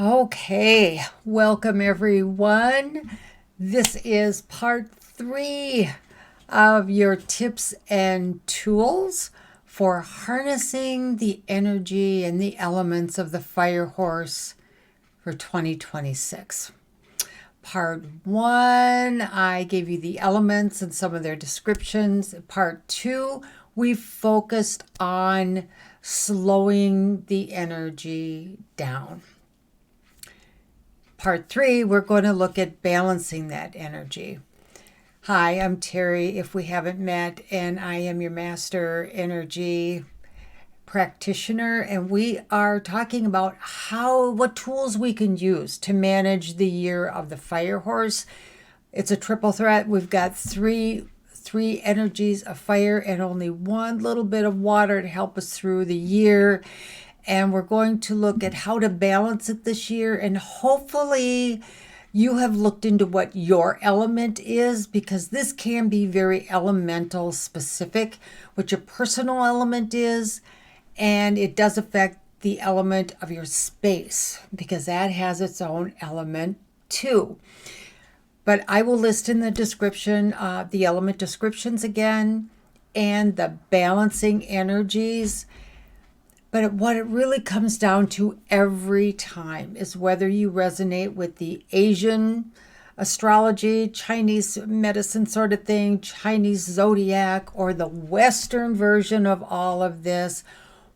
Okay, welcome everyone. This is part 3 of your tips and tools for harnessing the energy and the elements of the fire horse for 2026. Part 1, I gave you the elements and some of their descriptions. Part 2, we focused on slowing the energy down. Part 3, we're going to look at balancing that energy. Hi, I'm Terry, if we haven't met, and I am your master energy practitioner, and we are talking about what tools we can use to manage the year of the fire horse. It's a triple threat. We've got three energies of fire and only one little bit of water to help us through the year. And we're going to look at how to balance it this year. And hopefully you have looked into what your element is, because this can be very elemental specific, what your personal element is. And it does affect the element of your space, because that has its own element too. But I will list in the description the element descriptions again and the balancing energies. But what it really comes down to every time is whether you resonate with the Asian astrology, Chinese medicine sort of thing, Chinese zodiac, or the Western version of all of this.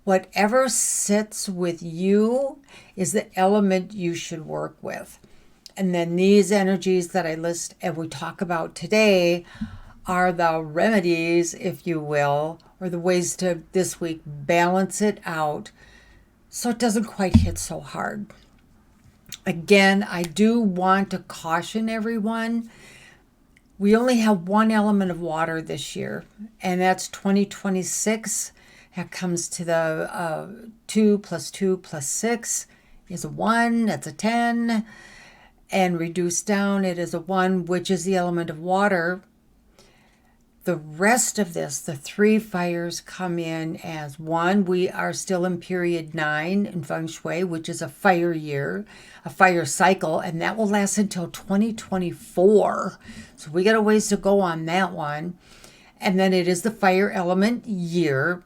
Whatever sits with you is the element you should work with. And then these energies that I list and we talk about today are the remedies, if you will, or the ways to this week balance it out so it doesn't quite hit so hard. Again, I do want to caution everyone. We only have one element of water this year, and that's 2026. That comes to the 2 plus 2 plus 6 is a 1. That's a 10. And reduced down, it is a 1, which is the element of water. The rest of this, the 3 fires come in as 1. We are still in period 9 in Feng Shui, which is a fire year, a fire cycle, and that will last until 2024. So we got a ways to go on that one. And then it is the fire element year,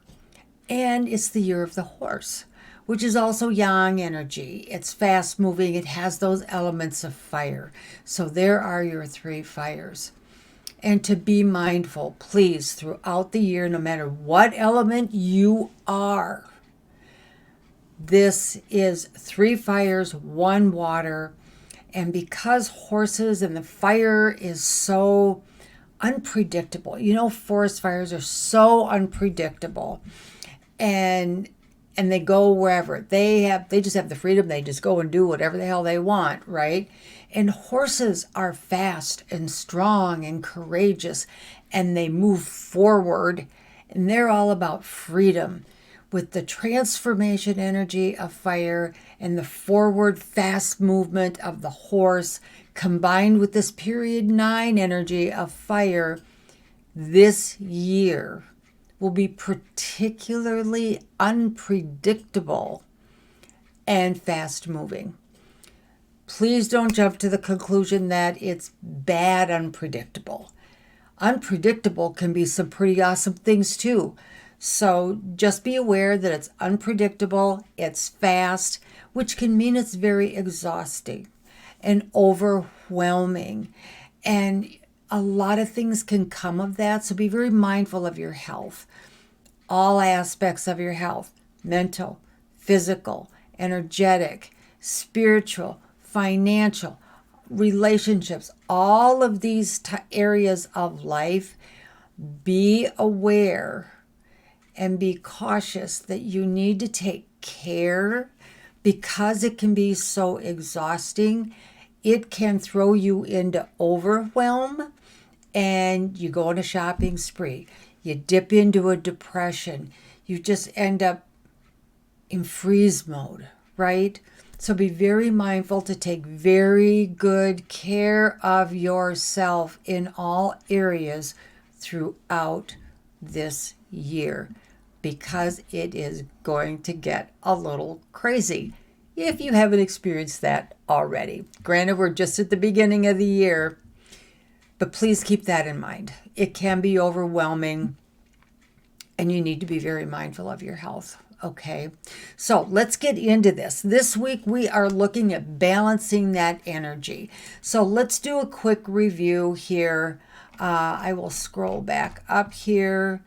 and it's the year of the horse, which is also yang energy. It's fast moving. It has those elements of fire. So there are your 3 fires. And to be mindful, please, throughout the year, no matter what element you are. This is 3 fires, 1 water. And because horses and the fire is so unpredictable, forest fires are so unpredictable. And they go wherever. They just have the freedom. They just go and do whatever the hell they want, right? And horses are fast and strong and courageous, and they move forward, and they're all about freedom. With the transformation energy of fire and the forward fast movement of the horse, combined with this period 9 energy of fire, this year will be particularly unpredictable and fast moving. Please don't jump to the conclusion that it's bad unpredictable. Unpredictable can be some pretty awesome things too. So just be aware that it's unpredictable, it's fast, which can mean it's very exhausting and overwhelming. And a lot of things can come of that. So be very mindful of your health. All aspects of your health: mental, physical, energetic, spiritual, financial, relationships, all of these areas of life. Be aware and be cautious that you need to take care, because it can be so exhausting. It can throw you into overwhelm, and you go on a shopping spree. You dip into a depression. You just end up in freeze mode, right? So be very mindful to take very good care of yourself in all areas throughout this year, because it is going to get a little crazy. if you haven't experienced that already. Granted, we're just at the beginning of the year, but please keep that in mind. It can be overwhelming, and you need to be very mindful of your health. Okay, so let's get into this. This week we are looking at balancing that energy. So let's do a quick review here. I will scroll back up here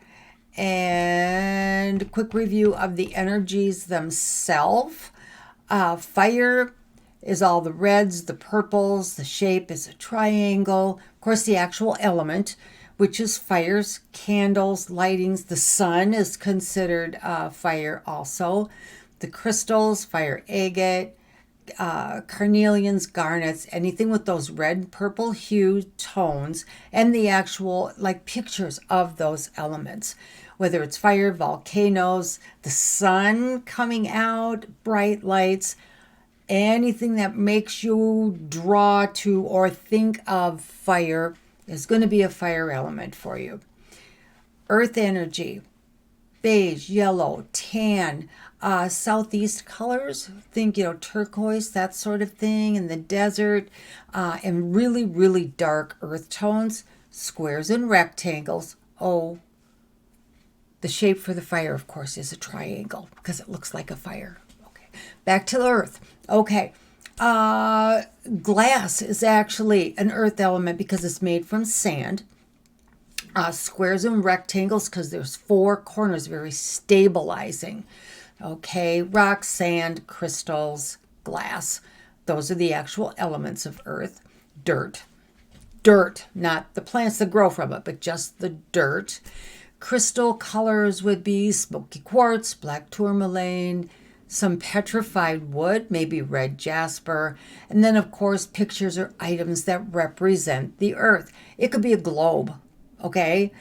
and a quick review of the energies themselves. Fire is all the reds, the purples, the shape is a triangle. Of course, the actual element, which is fires, candles, lightings. The sun is considered fire also. The crystals, fire agate, carnelians, garnets, anything with those red, purple hue tones, and the actual like pictures of those elements. Whether it's fire, volcanoes, the sun coming out, bright lights, anything that makes you draw to or think of fire is going to be a fire element for you. Earth energy, beige, yellow, tan, southeast colors, think, turquoise, that sort of thing, in the desert, and really, really dark earth tones, squares and rectangles. Oh, the shape for the fire, of course, is a triangle because it looks like a fire. Okay, back to the earth. Okay, glass is actually an earth element because it's made from sand. Squares and rectangles because there's four corners, very stabilizing. Okay, rock, sand, crystals, glass. Those are the actual elements of earth. Dirt. Dirt, not the plants that grow from it, but just the dirt. Crystal colors would be smoky quartz, black tourmaline, some petrified wood, maybe red jasper, and then, of course, pictures or items that represent the earth. It could be a globe, okay?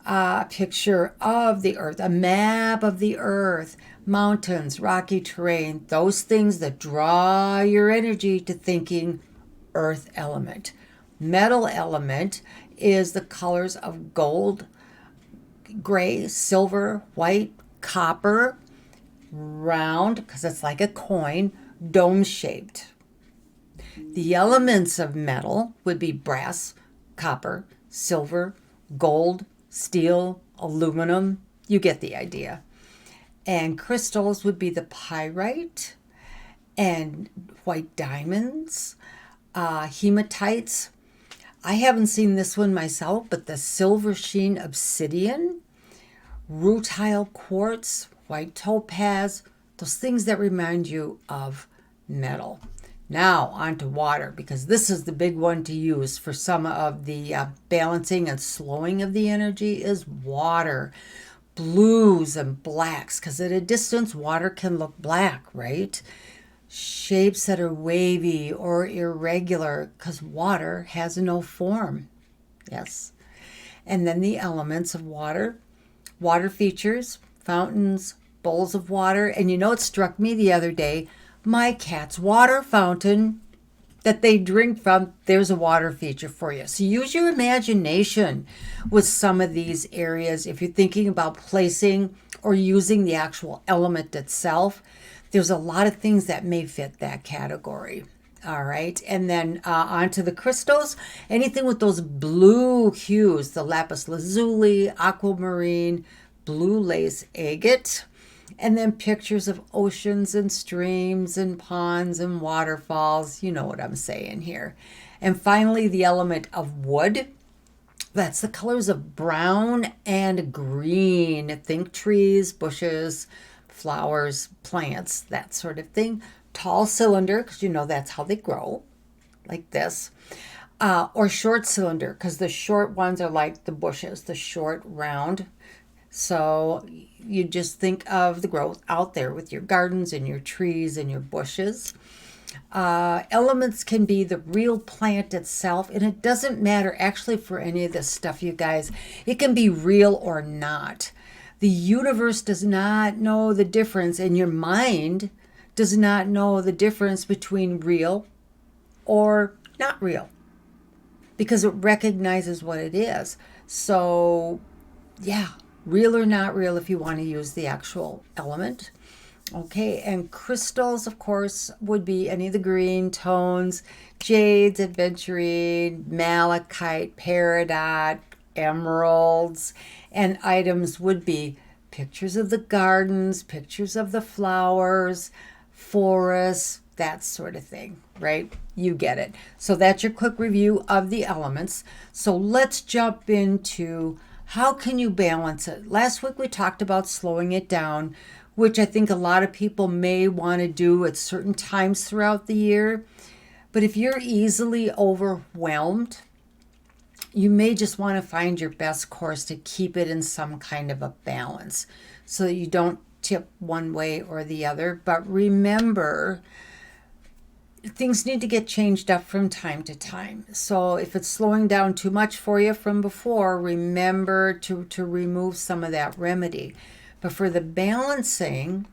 A picture of the earth, a map of the earth, mountains, rocky terrain, those things that draw your energy to thinking earth element. Metal element is the colors of gold, gray, silver, white, copper, round, because it's like a coin, dome-shaped. The elements of metal would be brass, copper, silver, gold, steel, aluminum. You get the idea. And crystals would be the pyrite and white diamonds, hematites. I haven't seen this one myself, but the silver sheen obsidian, rutile quartz, white topaz, those things that remind you of metal. Now on to water, because this is the big one to use for some of the balancing and slowing of the energy is water. Blues and blacks, because at a distance water can look black, right? Shapes that are wavy or irregular, because water has no form. Yes. And then the elements of water. Water features, fountains, bowls of water. And it struck me the other day, my cat's water fountain that they drink from, there's a water feature for you. So use your imagination with some of these areas. If you're thinking about placing or using the actual element itself, there's a lot of things that may fit that category. All right. And then onto the crystals, anything with those blue hues, the lapis lazuli, aquamarine, blue lace agate, and then pictures of oceans and streams and ponds and waterfalls. You know what I'm saying here. And finally, the element of wood. That's the colors of brown and green. Think trees, bushes, flowers, plants, that sort of thing. Tall cylinder, because that's how they grow, like this. Or short cylinder, because the short ones are like the bushes, the short round. So you just think of the growth out there with your gardens and your trees and your bushes. Elements can be the real plant itself, and it doesn't matter actually for any of this stuff, you guys. It can be real or not. The universe does not know the difference, and your mind does not know the difference between real or not real, because it recognizes what it is. So, yeah, real or not real if you want to use the actual element. Okay, and crystals, of course, would be any of the green tones, jades, aventurine, malachite, peridot, emeralds, and items would be pictures of the gardens, pictures of the flowers, forests, that sort of thing, right? You get it. So that's your quick review of the elements. So let's jump into how can you balance it. Last week we talked about slowing it down, which I think a lot of people may want to do at certain times throughout the year. But if you're easily overwhelmed, you may just want to find your best course to keep it in some kind of a balance so that you don't tip one way or the other. But remember, things need to get changed up from time to time. So if it's slowing down too much for you from before, remember to remove some of that remedy. But for the balancing,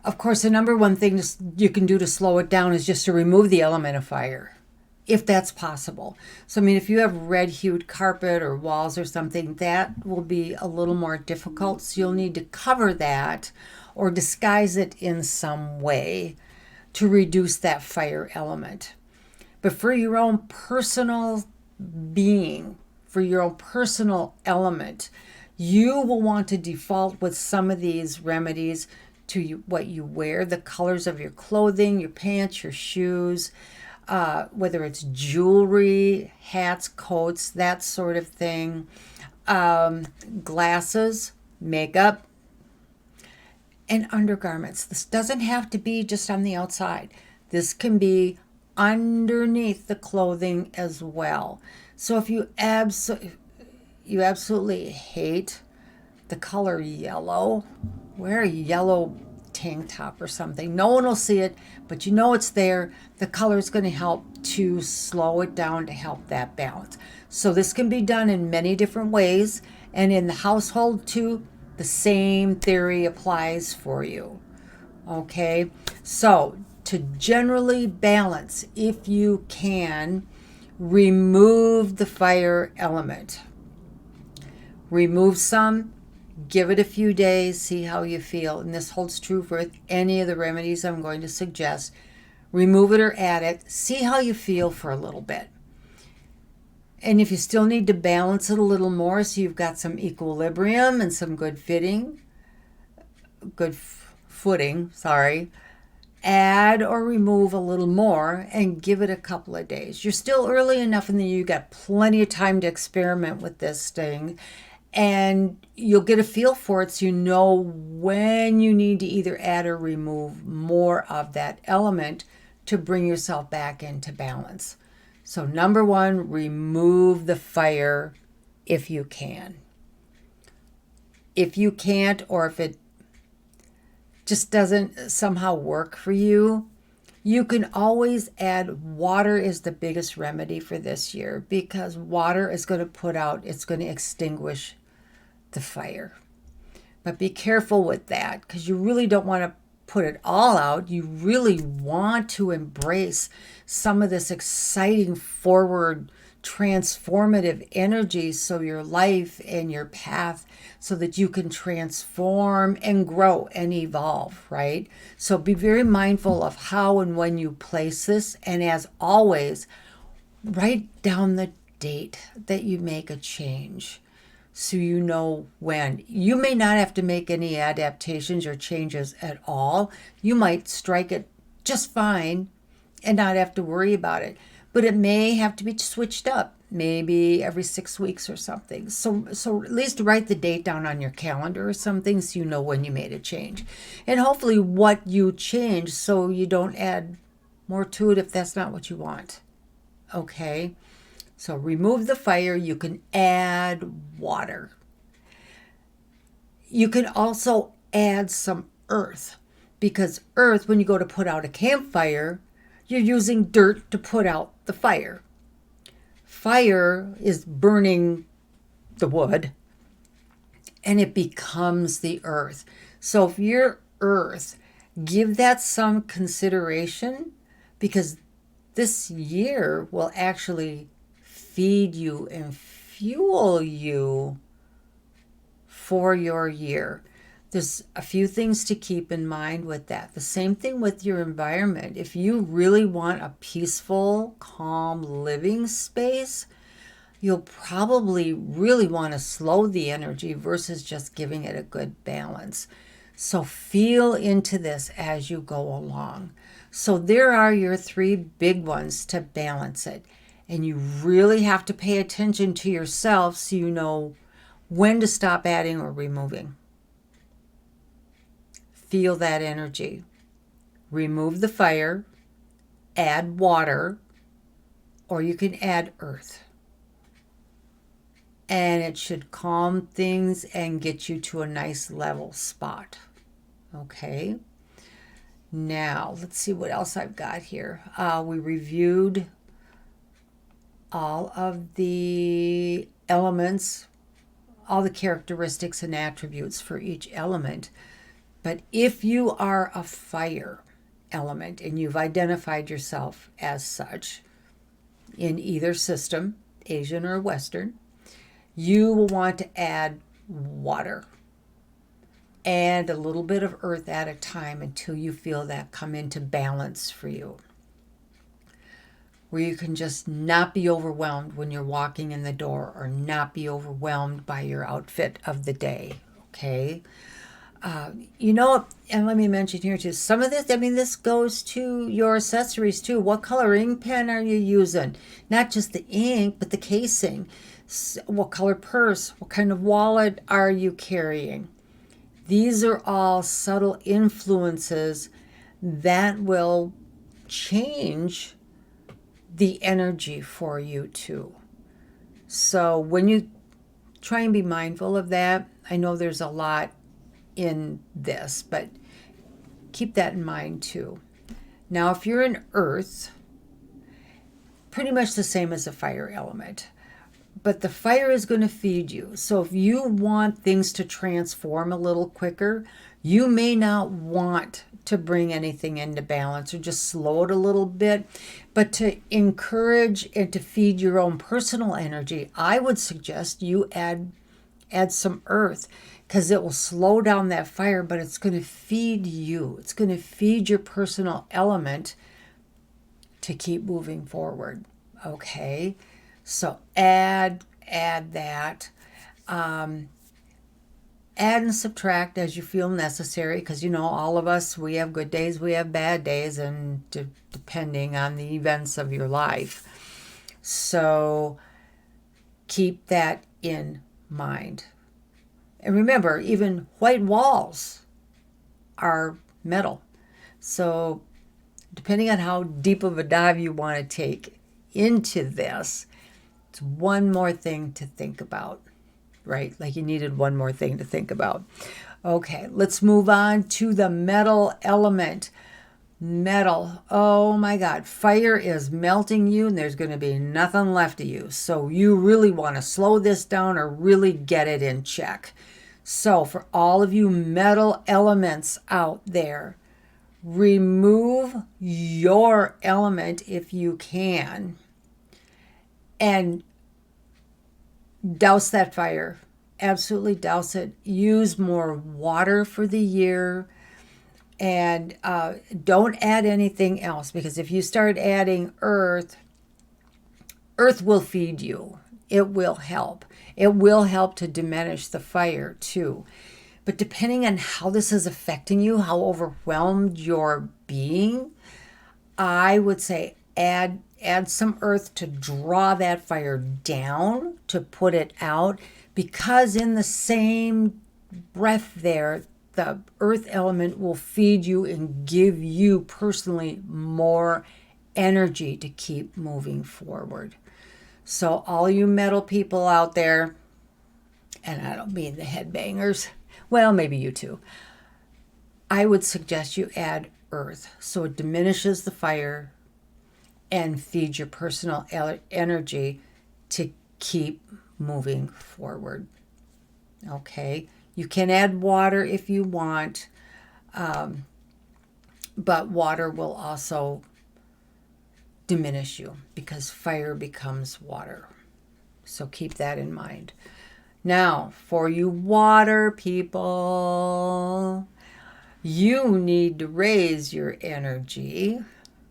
of course, the number one thing you can do to slow it down is just to remove the element of fire, if that's possible. So, I mean, if you have red-hued carpet or walls or something, that will be a little more difficult. So you'll need to cover that or disguise it in some way to reduce that fire element. But for your own personal being, for your own personal element, you will want to default with some of these remedies to what you wear, the colors of your clothing, your pants, your shoes, whether it's jewelry, hats, coats, that sort of thing, glasses, makeup, and undergarments. This doesn't have to be just on the outside. This can be underneath the clothing as well. So if you absolutely hate the color yellow, wear a yellow tank top or something. No one will see it, but you know it's there. The color is going to help to slow it down to help that balance. So this can be done in many different ways, and in the household too, the same theory applies for you. Okay, so to generally balance, if you can, remove the fire element. Remove some, give it a few days, see how you feel. And this holds true for any of the remedies I'm going to suggest. Remove it or add it, see how you feel for a little bit. And if you still need to balance it a little more so you've got some equilibrium and some good footing, add or remove a little more and give it a couple of days. You're still early enough in the year, you got plenty of time to experiment with this thing, and you'll get a feel for it so you know when you need to either add or remove more of that element to bring yourself back into balance. So number one, remove the fire if you can. If you can't, or if it just doesn't somehow work for you, you can always add water. Is the biggest remedy for this year, because water is going to extinguish the fire. But be careful with that, because you really don't want to put it all out. You really want to embrace some of this exciting forward transformative energy, so your life and your path, so that you can transform and grow and evolve, right? So be very mindful of how and when you place this, and as always, write down the date that you make a change so you know when. You may not have to make any adaptations or changes at all. You might strike it just fine and not have to worry about it. But it may have to be switched up, maybe every 6 weeks or something. So at least write the date down on your calendar or something so you know when you made a change. And hopefully what you change, so you don't add more to it if that's not what you want. Okay? So remove the fire. You can add water. You can also add some earth, because earth, when you go to put out a campfire, you're using dirt to put out the fire. Fire is burning the wood, and it becomes the earth. So if you're earth, give that some consideration, because this year will actually feed you and fuel you for your year. There's a few things to keep in mind with that. The same thing with your environment. If you really want a peaceful, calm living space, you'll probably really want to slow the energy versus just giving it a good balance. So feel into this as you go along. So there are your 3 big ones to balance it. And you really have to pay attention to yourself so you know when to stop adding or removing. Feel that energy. Remove the fire, add water, or you can add earth. And it should calm things and get you to a nice level spot. Okay. Now, let's see what else I've got here. We reviewed all of the elements, all the characteristics and attributes for each element. But if you are a fire element and you've identified yourself as such in either system, Asian or Western, you will want to add water and a little bit of earth at a time until you feel that come into balance for you, where you can just not be overwhelmed when you're walking in the door or not be overwhelmed by your outfit of the day. Okay. And let me mention here too, some of this, this goes to your accessories too. What color ink pen are you using? Not just the ink, but the casing. What color purse? What kind of wallet are you carrying? These are all subtle influences that will change the energy for you too. So when you try and be mindful of that, I know there's a lot in this, but keep that in mind too. Now, if you're an earth, pretty much the same as a fire element, but the fire is going to feed you. So if you want things to transform a little quicker, you may not want to bring anything into balance or just slow it a little bit, but to encourage and to feed your own personal energy, I would suggest you add some earth, because it will slow down that fire, but it's going to feed you. It's going to feed your personal element to keep moving forward. Okay, so add that. Add and subtract as you feel necessary, because all of us, we have good days, we have bad days, and depending on the events of your life. So keep that in mind. And remember, even white walls are metal. So depending on how deep of a dive you want to take into this, it's one more thing to think about, right? Like you needed one more thing to think about. Okay, let's move on to the metal element. Metal, oh my God, fire is melting you and there's going to be nothing left of you. So you really want to slow this down or really get it in check. So for all of you metal elements out there, remove your element if you can and douse that fire. Absolutely douse it. Use more water for the year. And don't add anything else, because if you start adding earth will feed you. It will help. It will help to diminish the fire too. But depending on how this is affecting you, how overwhelmed you're being, I would say add some earth to draw that fire down, to put it out, because in the same breath there, the earth element will feed you and give you personally more energy to keep moving forward. So all you metal people out there, and I don't mean the headbangers, well, maybe you too, I would suggest you add earth so it diminishes the fire and feeds your personal energy to keep moving forward. Okay, you can add water if you want, but water will also diminish you because fire becomes water. So keep that in mind. Now, for you water people, you need to raise your energy,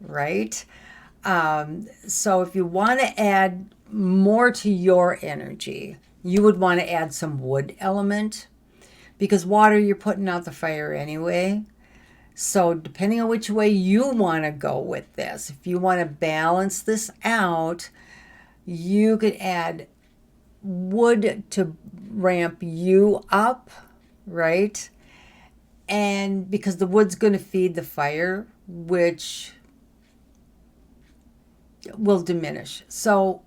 right? So if you want to add more to your energy, you would want to add some wood element, because water, you're putting out the fire anyway. So depending on which way you want to go with this, if you want to balance this out, you could add wood to ramp you up, right? And because the wood's going to feed the fire, which will diminish. So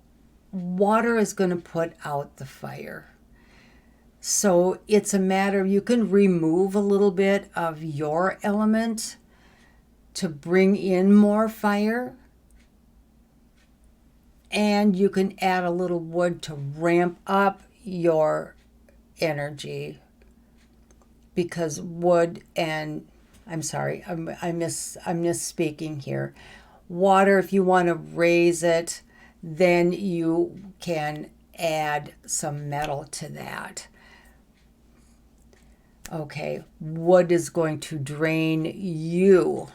water is going to put out the fire. So it's a matter, you can remove a little bit of your element to bring in more fire. And you can add a little wood to ramp up your energy, because wood and, I'm sorry, I'm misspeaking here. Water, if you want to raise it, then you can add some metal to that. Okay, wood is going to drain you.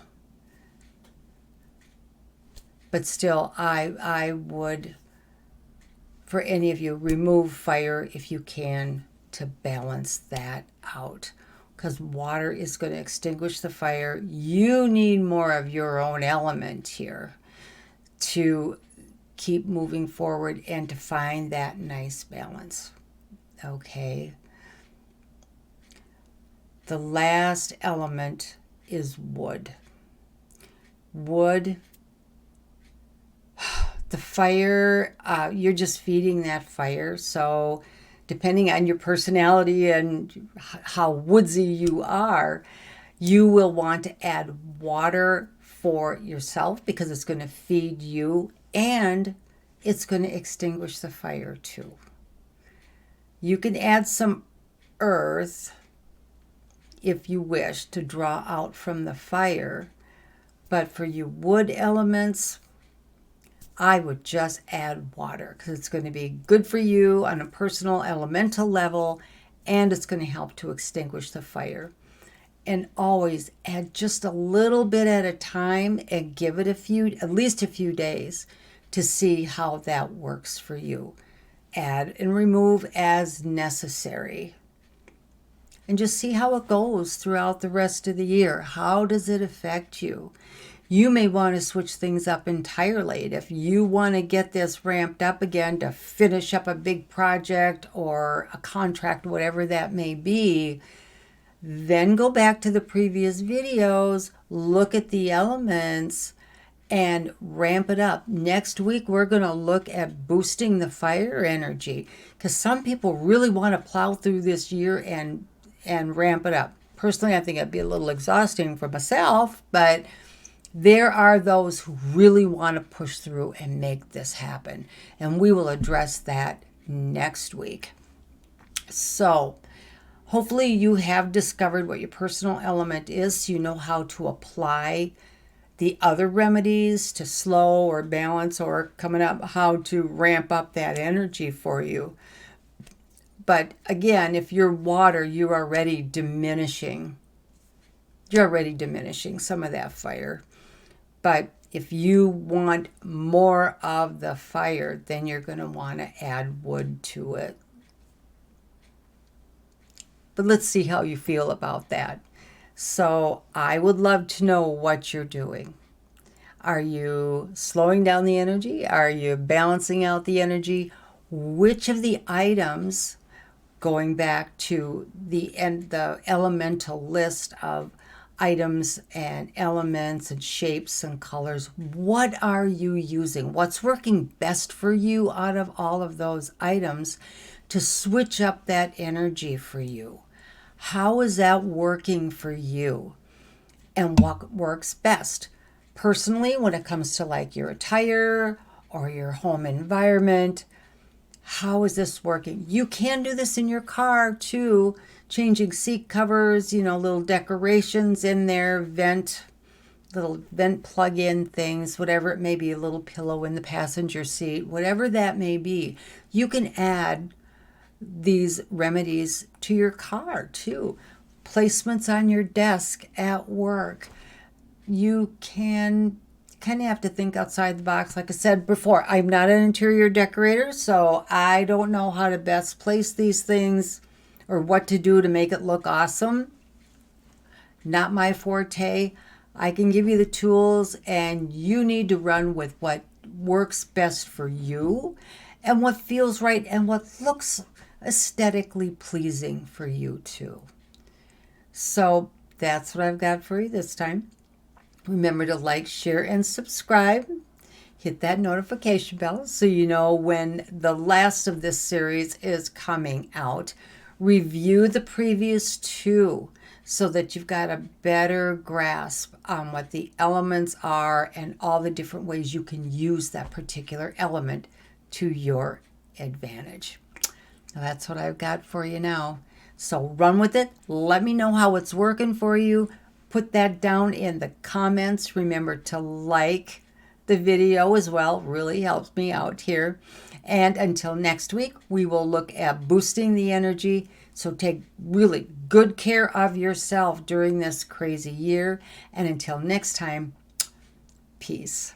But still, I would, for any of you, remove fire if you can to balance that out. Because water is going to extinguish the fire. You need more of your own element here to keep moving forward and to find that nice balance. Okay. The last element is wood. Wood, the fire, you're just feeding that fire. So depending on your personality and how woodsy you are, you will want to add water for yourself, because it's going to feed you and it's going to extinguish the fire too. You can add some earth if you wish to draw out from the fire, but for you wood elements, I would just add water, because it's going to be good for you on a personal elemental level, and it's going to help to extinguish the fire. And always add just a little bit at a time and give it at least a few days to see how that works for you. Add and remove as necessary. And just see how it goes throughout the rest of the year. How does it affect you? You may want to switch things up entirely. If you want to get this ramped up again to finish up a big project or a contract, whatever that may be, then go back to the previous videos, look at the elements, and ramp it up. Next week, we're going to look at boosting the fire energy, because some people really want to plow through this year and ramp it up. Personally, I think it'd be a little exhausting for myself, but there are those who really want to push through and make this happen. And we will address that next week. So hopefully you have discovered what your personal element is, so you know how to apply the other remedies to slow or balance, or coming up how to ramp up that energy for you. But again, if you're water, you're already diminishing some of that fire. But if you want more of the fire, then you're going to want to add wood to it. But let's see how you feel about that. So I would love to know what you're doing. Are you slowing down the energy? Are you balancing out the energy? Which of the items, going back to the elemental list of items and elements and shapes and colors, what are you using? What's working best for you out of all of those items to switch up that energy for you? How is that working for you? And what works best? Personally, when it comes to like your attire or your home environment, how is this working? You can do this in your car too, changing seat covers, little decorations in there, little vent plug-in things, whatever it may be, a little pillow in the passenger seat, whatever that may be. You can add these remedies to your car too. Placements on your desk at work. You can kind of have to think outside the box. Like I said before, I'm not an interior decorator, so I don't know how to best place these things or what to do to make it look awesome. Not my forte. I can give you the tools, and you need to run with what works best for you and what feels right and what looks aesthetically pleasing for you too. So that's what I've got for you this time. Remember to like, share, and subscribe. Hit that notification bell so you know when the last of this series is coming out. Review the previous two so that you've got a better grasp on what the elements are and all the different ways you can use that particular element to your advantage. Now, that's what I've got for you now. So run with it. Let me know how it's working for you. Put that down in the comments. Remember to like the video as well. Really helps me out here. And until next week, we will look at boosting the energy. So take really good care of yourself during this crazy year. And until next time, peace.